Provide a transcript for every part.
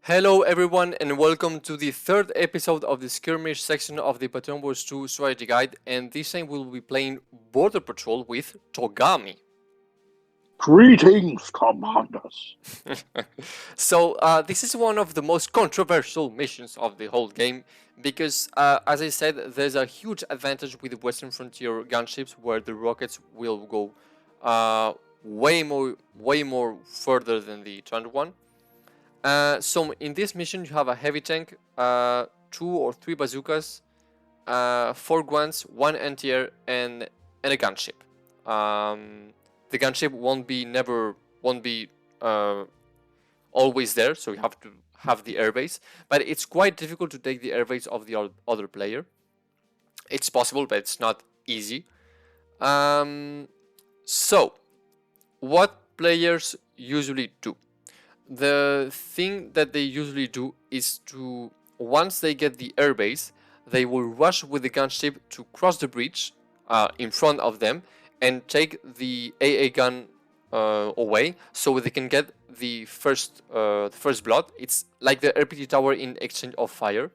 Hello everyone and welcome to the third episode of the skirmish section of the Battalion Wars 2 strategy guide, and this time we'll be playing Border Patrol with Togami. Greetings, commanders. So this is one of the most controversial missions of the whole game because as I said, there's a huge advantage with the Western Frontier gunships where the rockets will go way more further than the Tundra one. So in this mission, you have a heavy tank, 2 or 3 bazookas, 4 guns, 1 anti-air, and a gunship. The gunship won't be always there, so you have to have the airbase. But it's quite difficult to take the airbase of the other player. It's possible, but it's not easy. So, what players usually do? The thing that they usually do is to, once they get the airbase, they will rush with the gunship to cross the bridge in front of them and take the AA gun away, so they can get the first blood. It's like the RPG tower in Exchange of Fire.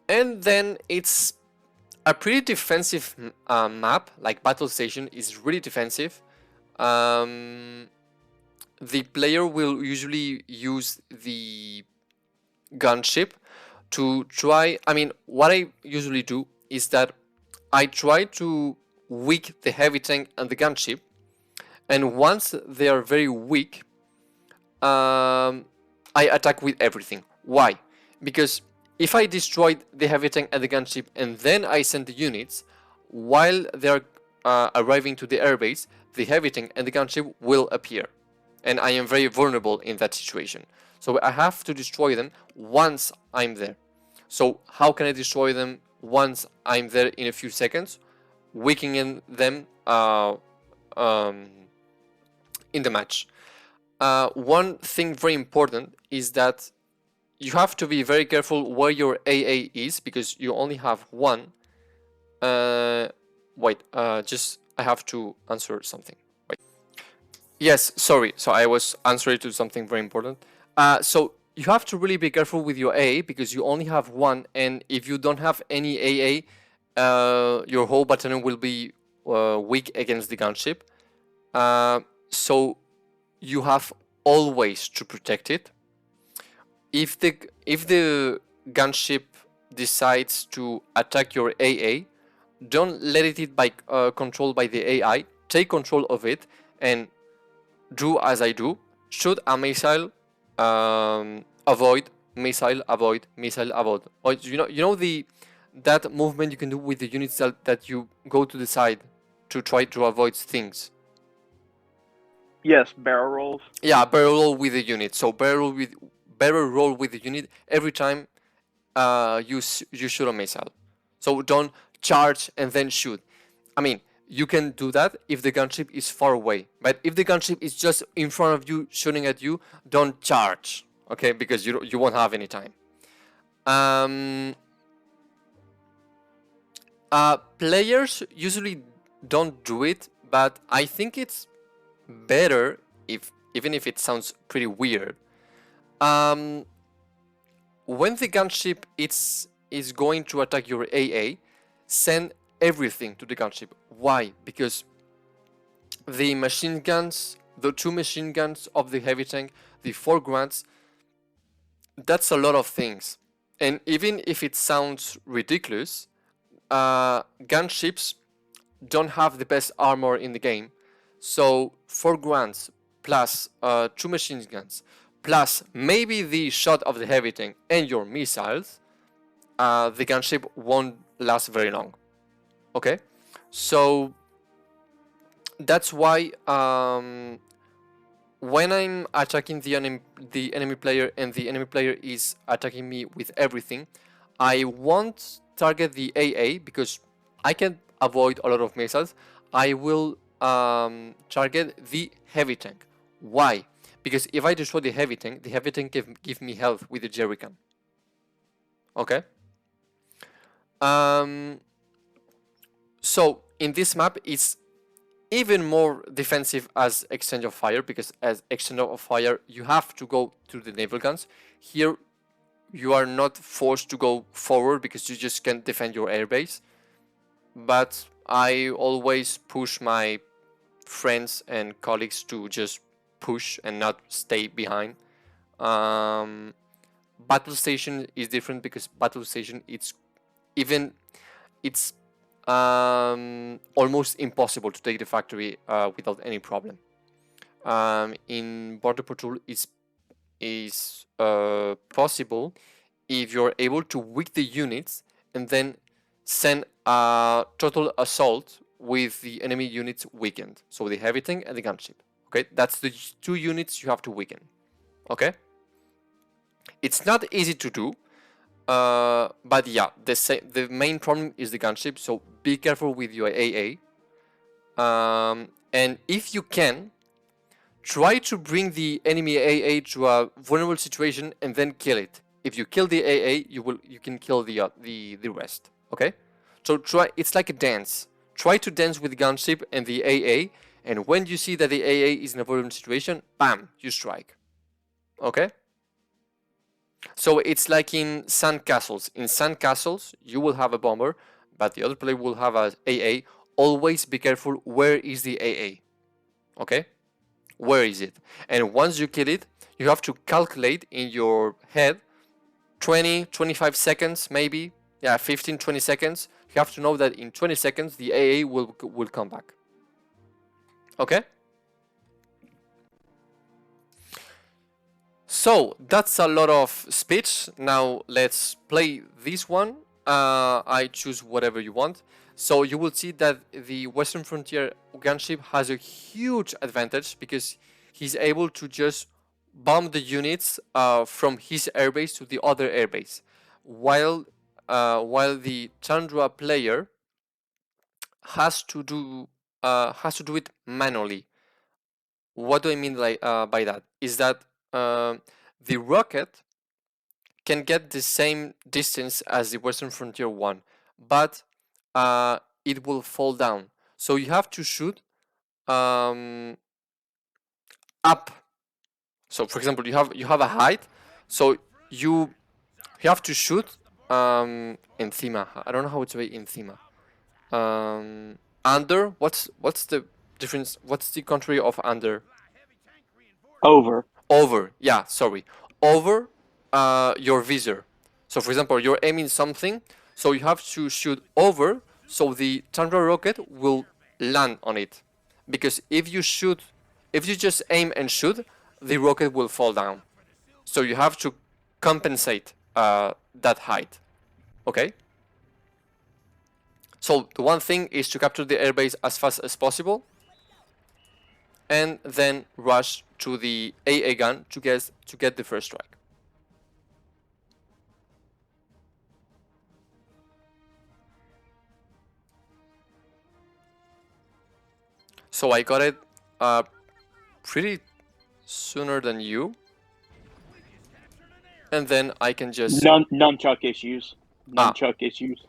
And then it's a pretty defensive map. Like Battle Station is really defensive. The player will usually use the gunship to try. I mean, what I usually do is that I try to weak the heavy tank and the gunship, and once they are very weak, I attack with everything. Why? Because if I destroy the heavy tank and the gunship and then I send the units, while they are arriving to the airbase, the heavy tank and the gunship will appear, and I am very vulnerable in that situation. So I have to destroy them once I'm there. So how can I destroy them once I'm there in a few seconds? Weakening them in the match. One thing very important is that you have to be very careful where your AA is, because you only have one. Wait, just I have to answer something. Yes, sorry. So I was answering to something very important. So you have to really be careful with your AA because you only have one, and if you don't have any AA, your whole battalion will be weak against the gunship. So you have always to protect it. If the gunship decides to attack your AA, don't let it be controlled by the AI. Take control of it and do as I do. Shoot a missile, avoid missile, avoid missile, avoid. Or you know that movement you can do with the units that you go to the side to try to avoid things. Yes, barrel rolls. Yeah, barrel roll with the unit. So barrel roll with the unit every time you shoot a missile. So don't charge and then shoot. I mean, you can do that if the gunship is far away, but if the gunship is just in front of you shooting at you, don't charge, okay? Because you won't have any time. Players usually don't do it, but I think it's better, even if it sounds pretty weird. When the gunship is going to attack your AA, send everything to the gunship. Why? Because the machine guns, the 2 machine guns of the heavy tank, the 4 grunts, that's a lot of things. And even if it sounds ridiculous, gunships don't have the best armor in the game. So 4 grunts plus 2 machine guns plus maybe the shot of the heavy tank and your missiles, the gunship won't last very long. Okay, so that's why when I'm attacking the enemy player and the enemy player is attacking me with everything, I won't target the AA because I can avoid a lot of missiles. I will target the heavy tank. Why? Because if I destroy the heavy tank give me health with the jerrycan. Okay. So in this map, it's even more defensive as exchange of fire, because as exchange of fire you have to go to the naval guns. Here you are not forced to go forward because you just can't defend your airbase. But I always push my friends and colleagues to just push and not stay behind. Battle station is different because battle station it's almost impossible to take the factory without any problem. In border patrol is possible if you're able to weak the units and then send a total assault with the enemy units weakened. So the heavy tank and the gunship. Okay, that's the 2 units you have to weaken. Okay, it's not easy to do, but yeah, the main problem is the gunship. So be careful with your AA, and if you can, try to bring the enemy AA to a vulnerable situation and then kill it. If you kill the AA, you can kill the rest. Okay, so try. It's like a dance. Try to dance with the gunship and the AA, and when you see that the AA is in a vulnerable situation, bam, you strike. Okay. So it's like in sand castles. In sand castles, you will have a bomber, but the other player will have a AA. Always be careful. Where is the AA? Okay. Where is it? And once you kill it, you have to calculate in your head 20-25 seconds, maybe, yeah, 15-20 seconds. You have to know that in 20 seconds the AA will come back. Okay. So that's a lot of speech. Now let's play this one. I choose whatever you want. So you will see that the Western Frontier gunship has a huge advantage because he's able to just bomb the units from his airbase to the other airbase, while the Tundra player has to do it manually. What do I mean by that? Is that the rocket can get the same distance as the Western Frontier one, but it will fall down. So you have to shoot up. So for example, you have a height, so you have to shoot encima. I don't know how to say encima. Under. What's the difference? What's the contrary of under? Over. Over. Yeah, sorry. Over your visor. So for example, you're aiming something, so you have to shoot over, so the Tundra rocket will land on it. Because if you just aim and shoot, the rocket will fall down. So you have to compensate that height. Okay? So the one thing is to capture the airbase as fast as possible, and then rush to the AA gun to get the first strike. So I got it pretty sooner than you, and then I can just Nunchuck issues. Nunchuck issues.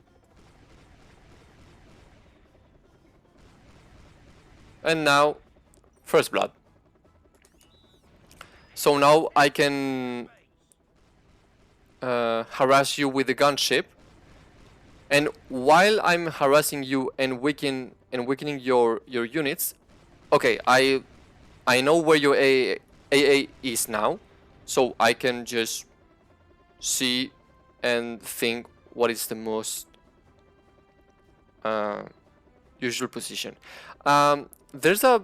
And now first blood. So now I can harass you with the gunship, and while I'm harassing you and weakening your units, okay, I know where your AA is now, so I can just see and think what is the most usual position. There's a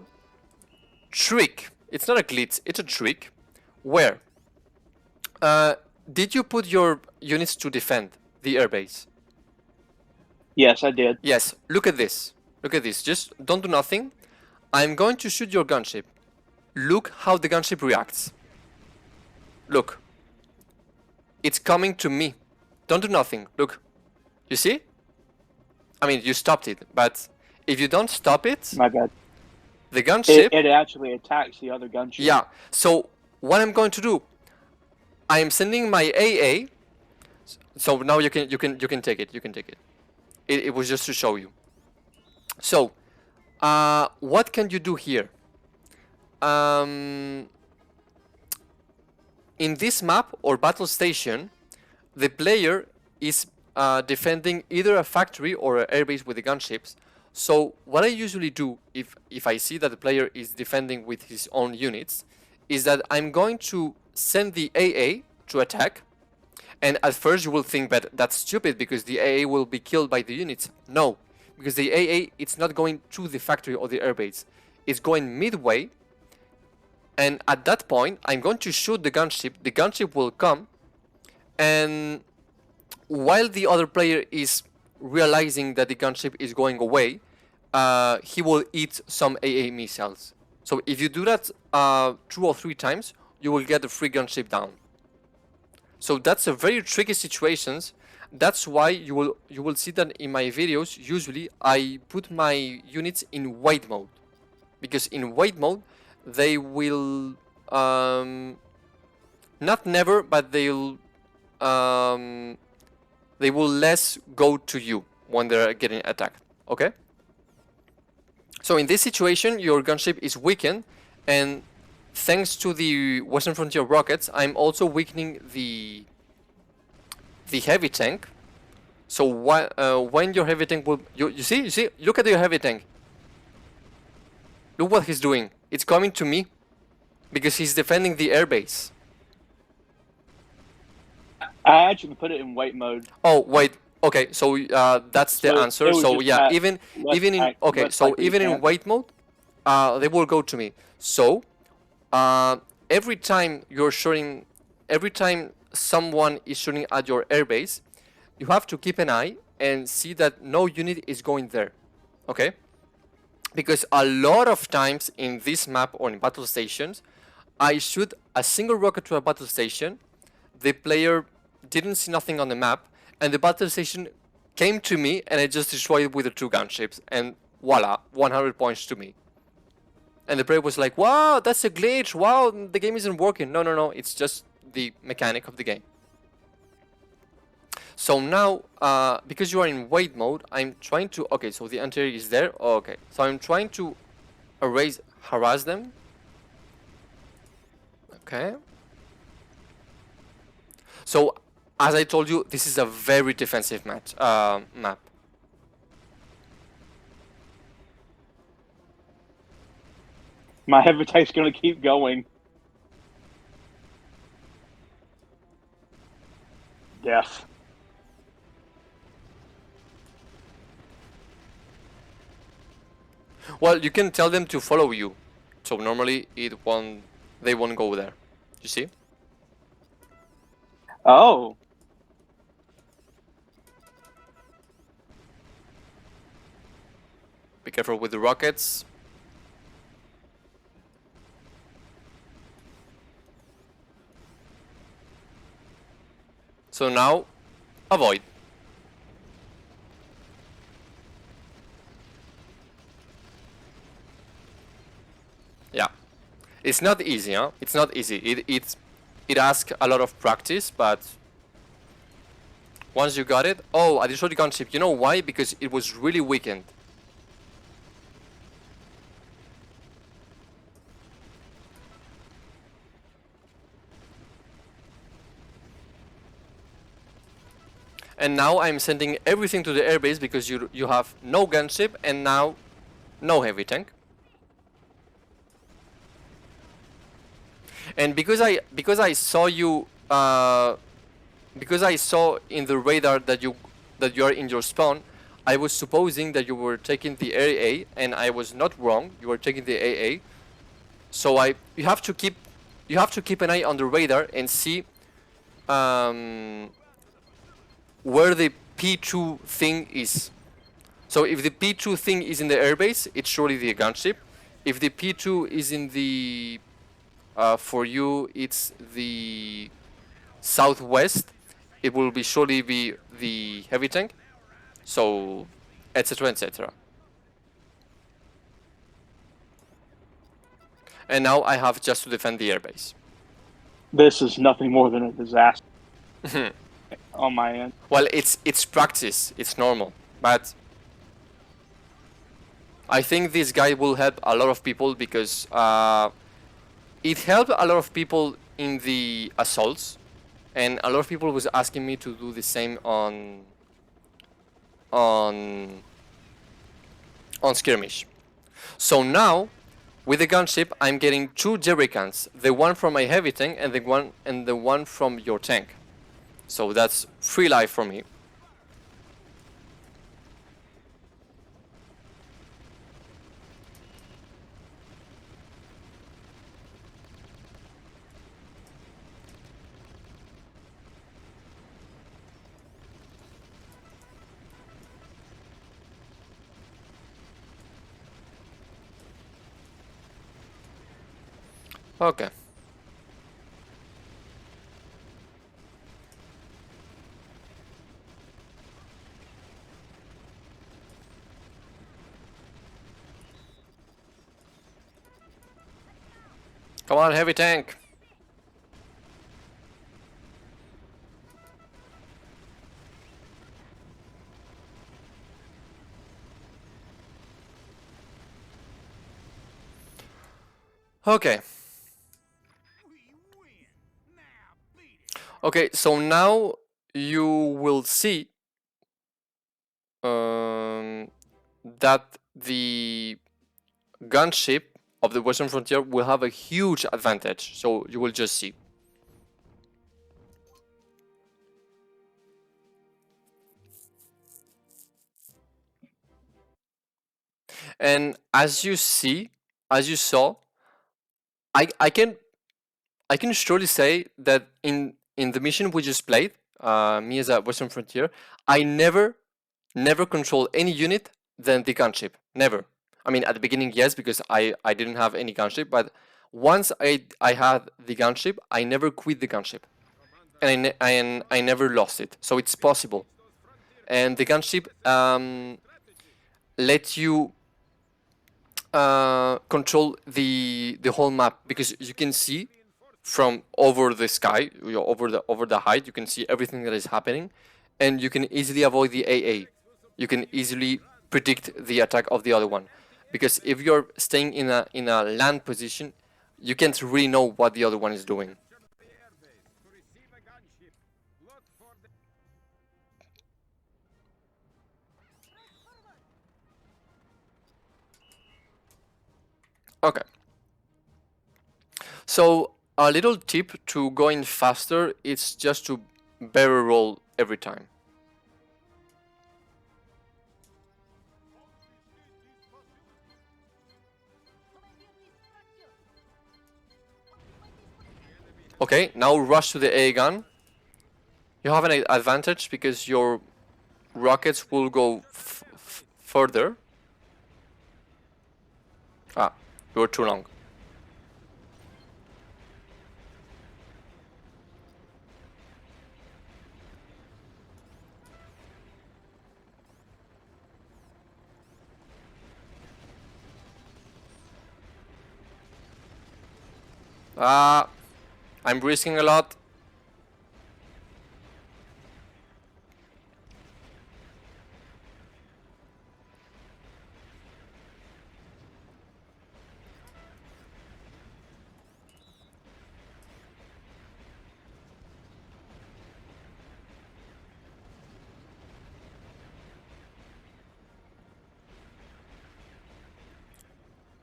trick. It's not a glitch, it's a trick. Where? Did you put your units to defend the airbase? Yes, I did. Yes, look at this. Look at this. Just don't do nothing. I'm going to shoot your gunship. Look how the gunship reacts. Look. It's coming to me. Don't do nothing. Look. You see? I mean, you stopped it, but if you don't stop it... My bad. The gunship... It actually attacks the other gunship. Yeah. So, what I'm going to do... I am sending my AA... So now you can take it. You can take it. It was just to show you. So, What can you do here? In this map or battle station, the player is defending either a factory or an airbase with the gunships. So what I usually do if I see that the player is defending with his own units is that I'm going to send the AA to attack. And at first you will think that that's stupid because the AA will be killed by the units. No, because the AA, it's not going to the factory or the airbase. It's going midway. And at that point, I'm going to shoot the gunship. The gunship will come. And while the other player is realizing that the gunship is going away, he will eat some AA missiles. So if you do that 2 or 3 times, you will get the free gunship down. So that's a very tricky situations. That's why you will see that in my videos, usually I put my units in wait mode. Because in wait mode, they will not never, but they will less go to you when they're getting attacked. Okay? So in this situation, your gunship is weakened, and thanks to the Western Frontier rockets, I'm also weakening the heavy tank. So when your heavy tank will... You see? Look at your heavy tank. Look what he's doing. It's coming to me because he's defending the airbase. I actually put it in wait mode. Oh, wait. Okay, so that's the answer. So yeah, even in... Okay, so even in wait mode, they will go to me. So every time you're shooting, every time someone is shooting at your airbase, you have to keep an eye and see that no unit is going there. Okay? Because a lot of times in this map or in battle stations, I shoot a single rocket to a battle station, the player didn't see nothing on the map, and the battle station came to me and I just destroyed it with the 2 gunships, and voila, 100 points to me. And the player was like, wow, that's a glitch, wow, the game isn't working. No, it's just the mechanic of the game. So now, because you are in wait mode, I'm trying to... Okay, so the anti-air is there. Okay, so I'm trying to harass them. Okay. So, as I told you, this is a very defensive map. My heavy tank's gonna keep going. Death. Well, you can tell them to follow you. So normally they won't go there. You see? Oh. Be careful with the rockets. So now, avoid. Yeah. It's not easy, huh? It's not easy. It asks a lot of practice, but once you got it... Oh, I destroyed the gunship. You know why? Because it was really weakened. And now I'm sending everything to the airbase because you have no gunship and now no heavy tank. And because I saw you because I saw in the radar that you are in your spawn, I was supposing that you were taking the AA, and I was not wrong. You were taking the AA. So you have to keep an eye on the radar and see where the P2 thing is. So if the P2 thing is in the airbase, it's surely the gunship. If the P2 is in the for you, it's the southwest, it will be surely be the heavy tank. So, etc, etc. And now I have just to defend the airbase. This is nothing more than a disaster on my end. Well, it's practice. It's normal, but I think this guide will help a lot of people because it helped a lot of people in the assaults, and a lot of people was asking me to do the same on skirmish. So now with the gunship, I'm getting 2 jerrycans, the one from my heavy tank and the one from your tank. So that's 3 life for me. Okay. Come on, heavy tank. Okay. Okay, so now you will see that the gunship of the Western Frontier will have a huge advantage. So you will just see. And as you saw, I can surely say that in the mission we just played, me as a Western Frontier, I never control any unit than the gunship. Never. I mean, at the beginning, yes, because I didn't have any gunship, but once I had the gunship, I never quit the gunship, and I never lost it. So it's possible, and the gunship lets you control the whole map, because you can see from over the sky, over the height, you can see everything that is happening, and you can easily avoid the AA. You can easily predict the attack of the other one, because if you're staying in a land position, you can't really know what the other one is doing. Okay. So a little tip to going faster is just to barrel roll every time. Okay, now rush to the A gun. You have an advantage because your rockets will go further. Ah, you were too long. Ah, I'm risking a lot.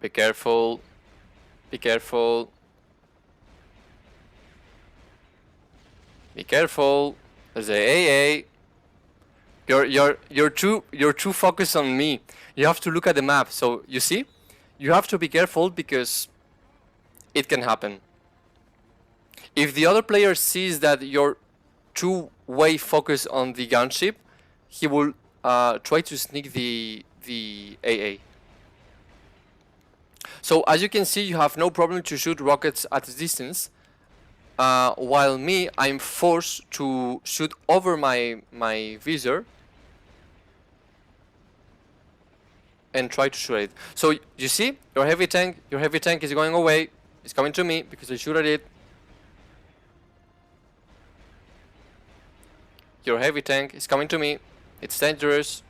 Be careful. Be careful. Be careful. There's a AA. You're too focused on me. You have to look at the map. So you see, you have to be careful because it can happen. If the other player sees that you're two-way focused on the gunship, he will try to sneak the AA. So as you can see, you have no problem to shoot rockets at a distance, while me, I'm forced to shoot over my visor and try to shoot it. So you see, your heavy tank is going away. It's coming to me because I shoot at it. Your heavy tank is coming to me. It's dangerous.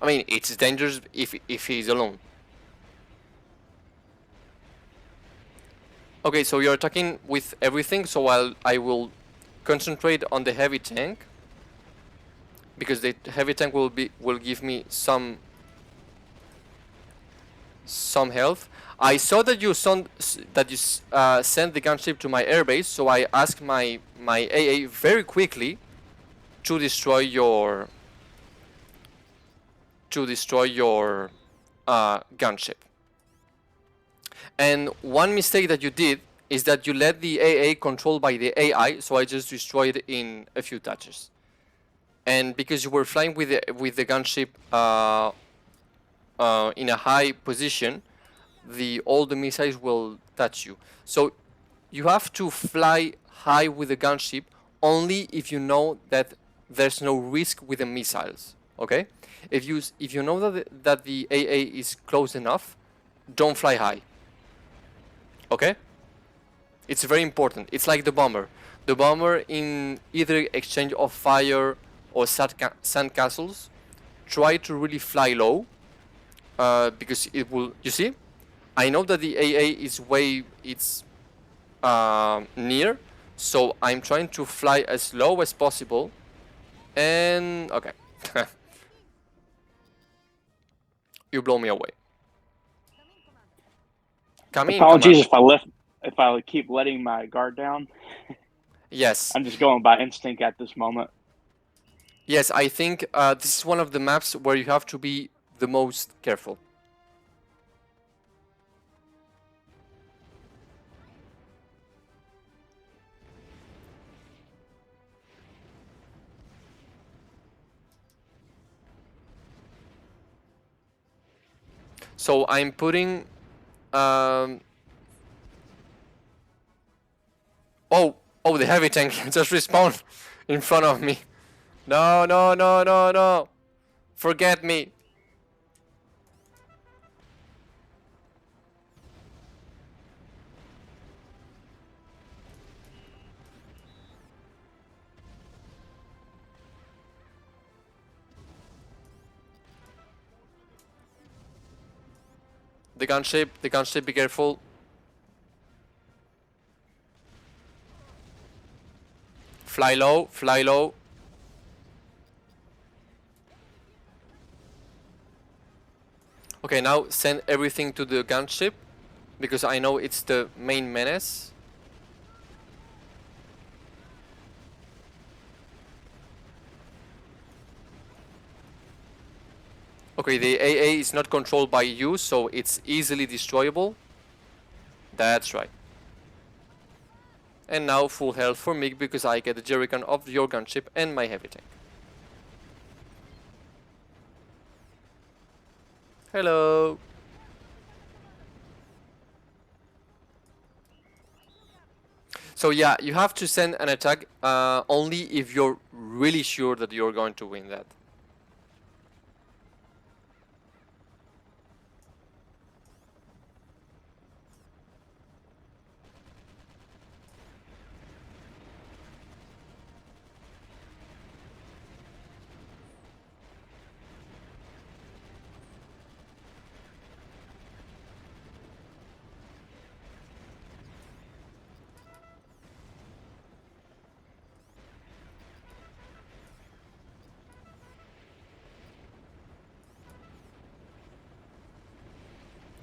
I mean, it's dangerous if he's alone. Okay, so you're attacking with everything, so I will concentrate on the heavy tank, because the heavy tank will give me some health. I saw that you sent the gunship to my airbase, so I asked my AA very quickly to destroy your gunship. And one mistake that you did is that you let the AA controlled by the AI, so I just destroyed it in a few touches. And because you were flying with the gunship in a high position, all the missiles will touch you. So you have to fly high with the gunship only if you know that there's no risk with the missiles. Okay? If you know that the AA is close enough, don't fly high. Okay? It's very important. It's like the bomber. The bomber, in either exchange of fire or sand castles, try to really fly low, because it will. You see, I know that the AA is near, so I'm trying to fly as low as possible. And okay, you blow me away. Come in, Apologies if I keep letting my guard down. Yes. I'm just going by instinct at this moment. Yes, I think this is one of the maps where you have to be the most careful. So I'm putting oh, the heavy tank just respawned in front of me. No, no, no, no, no. Forget me. The gunship, be careful. Fly low, fly low. Okay, now send everything to the gunship, because I know it's the main menace. Okay, the AA is not controlled by you, so it's easily destroyable. That's right. And now full health for me, because I get the jerrycan of your gunship and my heavy tank. Hello. So yeah, you have to send an attack only if you're really sure that you're going to win that.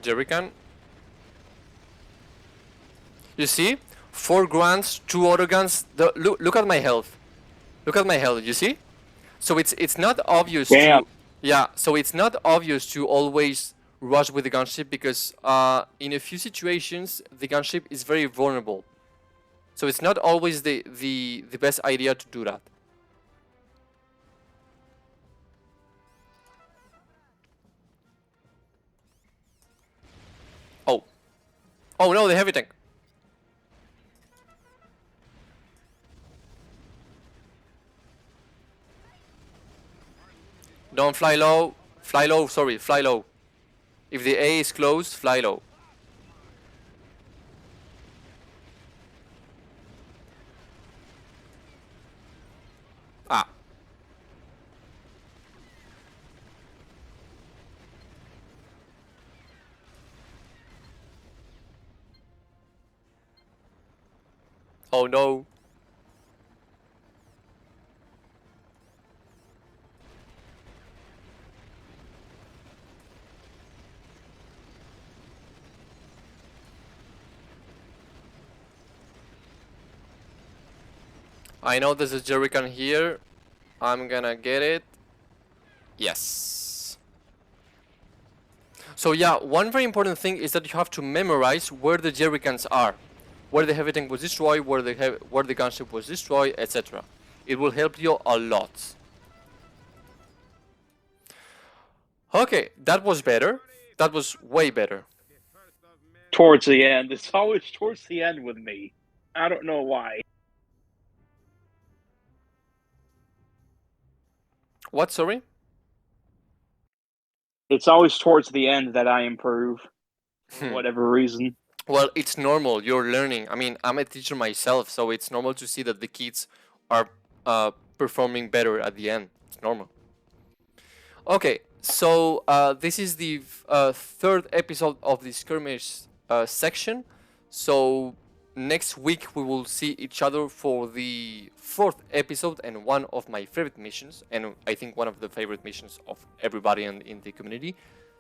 Jerrycan. You see? 4 grunts, 2 autoguns. Look at my health. Look at my health, you see? So it's not obvious Damn. to... Yeah, so it's not obvious to always rush with the gunship, because in a few situations the gunship is very vulnerable. So it's not always the best idea to do that. Oh. Oh no, the heavy tank. Don't fly low. Fly low, sorry, fly low. If the A is closed, fly low. Ah. Oh no. I know there's a jerrycan here. I'm gonna get it. Yes. So yeah, one very important thing is that you have to memorize where the jerrycans are, where the heavy tank was destroyed, where the gunship was destroyed, etc. It will help you a lot. Okay, that was better. That was way better. Towards the end. It's always towards the end with me. I don't know why. What, sorry? It's always towards the end that I improve. For whatever reason. Well, it's normal. You're learning. I mean, I'm a teacher myself, so it's normal to see that the kids are performing better at the end. It's normal. Okay, so this is the third episode of the skirmish section. So next week we will see each other for the fourth episode and one of my favorite missions, and I think one of the favorite missions of everybody in the community,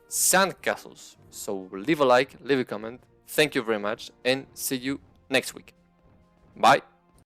sandcastles. So leave a like, leave a comment. Thank you very much, and see you next week. Bye.